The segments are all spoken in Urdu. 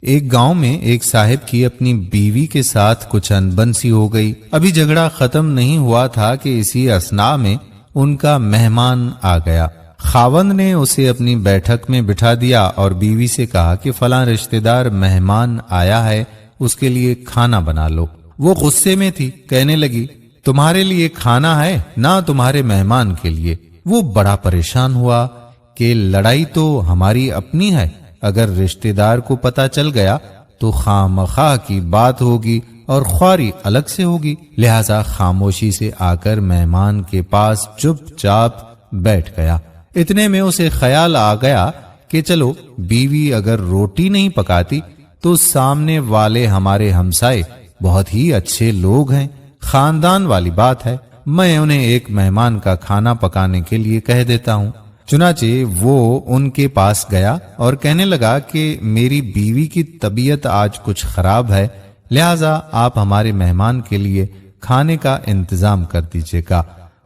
ایک گاؤں میں ایک صاحب کی اپنی بیوی کے ساتھ کچھ انبن سی ہو گئی۔ ابھی جھگڑا ختم نہیں ہوا تھا کہ اسی اثناء میں ان کا مہمان آ گیا۔ خاوند نے اسے اپنی بیٹھک میں بٹھا دیا اور بیوی سے کہا کہ فلاں رشتہ دار مہمان آیا ہے، اس کے لیے کھانا بنا لو۔ وہ غصے میں تھی، کہنے لگی تمہارے لیے کھانا ہے نہ تمہارے مہمان کے لیے۔ وہ بڑا پریشان ہوا کہ لڑائی تو ہماری اپنی ہے، اگر رشتہ دار کو پتہ چل گیا تو خواہ مخواہ کی بات ہوگی اور خواری الگ سے ہوگی، لہذا خاموشی سے آ کر مہمان کے پاس چپ چاپ بیٹھ گیا۔ اتنے میں اسے خیال آ گیا کہ چلو بیوی اگر روٹی نہیں پکاتی تو سامنے والے ہمارے ہمسائے بہت ہی اچھے لوگ ہیں، خاندان والی بات ہے، میں انہیں ایک مہمان کا کھانا پکانے کے لیے کہہ دیتا ہوں۔ چنانچہ وہ ان کے پاس گیا اور کہنے لگا کہ میری بیوی کی طبیعت آج کچھ خراب ہے، لہذا آپ ہمارے مہمان کے لیے کھانے کا انتظام کر دیجیے گا۔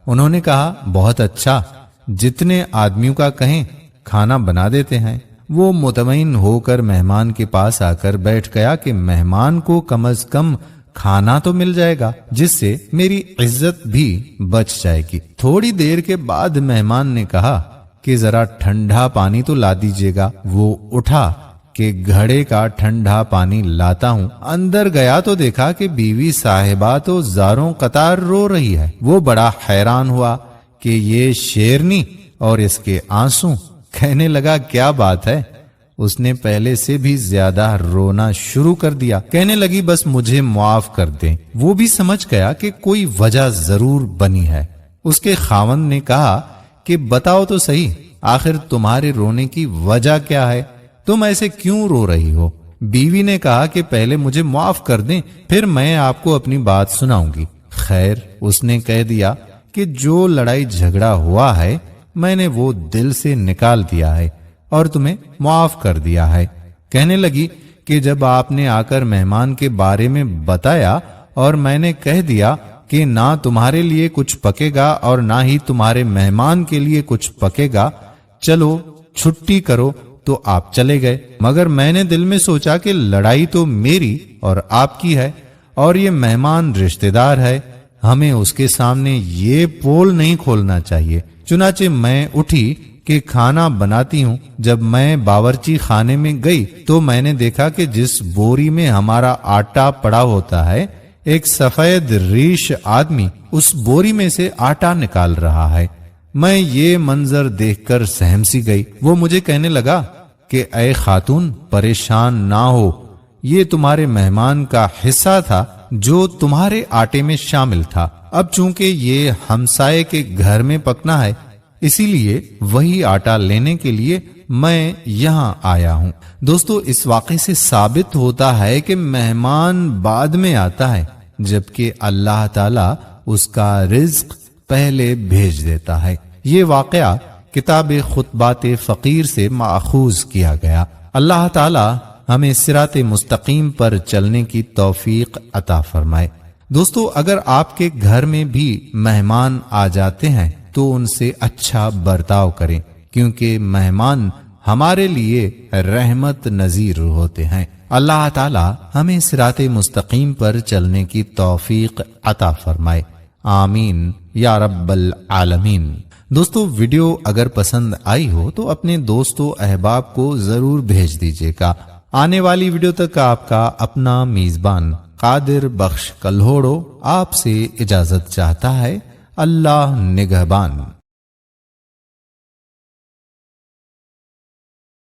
انہوں نے کہا بہت اچھا، جتنے آدمیوں کا کہیں کھانا بنا دیتے ہیں۔ وہ مطمئن ہو کر مہمان کے پاس آ کر بیٹھ گیا کہ مہمان کو کم از کم کھانا تو مل جائے گا، جس سے میری عزت بھی بچ جائے گی۔ تھوڑی دیر کے بعد مہمان نے کہا کہ ذرا ٹھنڈا پانی تو لا دیجیے گا۔ وہ اٹھا کہ گھڑے کا ٹھنڈا پانی لاتا ہوں۔ اندر گیا تو دیکھا کہ بیوی صاحبہ تو زاروں قطار رو رہی ہے۔ وہ بڑا حیران ہوا کہ یہ شیرنی اور اس کے آنسو، کہنے لگا کیا بات ہے؟ اس نے پہلے سے بھی زیادہ رونا شروع کر دیا، کہنے لگی بس مجھے معاف کر دیں۔ وہ بھی سمجھ گیا کہ کوئی وجہ ضرور بنی ہے۔ اس کے خاوند نے کہا کہ بتاؤ تو صحیح، آخر تمہارے رونے کی وجہ کیا ہے؟ تم ایسے کیوں رو رہی ہو؟ بیوی نے کہا کہ پہلے مجھے معاف کر دیں، پھر میں آپ کو اپنی بات سناؤں گی۔ خیر، اس نے کہہ دیا کہ جو لڑائی جھگڑا ہوا ہے میں نے وہ دل سے نکال دیا ہے اور تمہیں معاف کر دیا ہے۔ کہنے لگی کہ جب آپ نے آ کر مہمان کے بارے میں بتایا اور میں نے کہہ دیا کہ نہ تمہارے لیے کچھ پکے گا اور نہ ہی تمہارے مہمان کے لیے کچھ پکے گا، چلو چھٹی کرو، تو آپ چلے گئے۔ مگر میں نے دل میں سوچا کہ لڑائی تو میری اور آپ کی ہے اور یہ مہمان رشتہ دار ہے، ہمیں اس کے سامنے یہ پول نہیں کھولنا چاہیے۔ چنانچہ میں اٹھی کہ کھانا بناتی ہوں۔ جب میں باورچی خانے میں گئی تو میں نے دیکھا کہ جس بوری میں ہمارا آٹا پڑا ہوتا ہے، ایک سفید ریش آدمی اس بوری میں سے آٹا نکال رہا ہے۔ میں یہ منظر دیکھ کر سہم سی گئی۔ وہ مجھے کہنے لگا کہ اے خاتون، پریشان نہ ہو، یہ تمہارے مہمان کا حصہ تھا جو تمہارے آٹے میں شامل تھا۔ اب چونکہ یہ ہمسائے کے گھر میں پکنا ہے، اسی لیے وہی آٹا لینے کے لیے میں یہاں آیا ہوں۔ دوستو، اس واقعے سے ثابت ہوتا ہے کہ مہمان بعد میں آتا ہے، جبکہ اللہ تعالیٰ اس کا رزق پہلے بھیج دیتا ہے۔ یہ واقعہ کتاب خطبات فقیر سے ماخوذ کیا گیا۔ اللہ تعالیٰ ہمیں صراط مستقیم پر چلنے کی توفیق عطا فرمائے۔ دوستو، اگر آپ کے گھر میں بھی مہمان آ جاتے ہیں تو ان سے اچھا برتاؤ کریں، کیونکہ مہمان ہمارے لیے رحمت نذیر ہوتے ہیں۔ اللہ تعالی ہمیں صراط مستقیم پر چلنے کی توفیق عطا فرمائے، آمین یا رب العالمین۔ دوستو، ویڈیو اگر پسند آئی ہو تو اپنے دوستوں احباب کو ضرور بھیج دیجیے گا۔ آنے والی ویڈیو تک آپ کا اپنا میزبان قادر بخش کلہوڑو آپ سے اجازت چاہتا ہے۔ اللہ نگہبان۔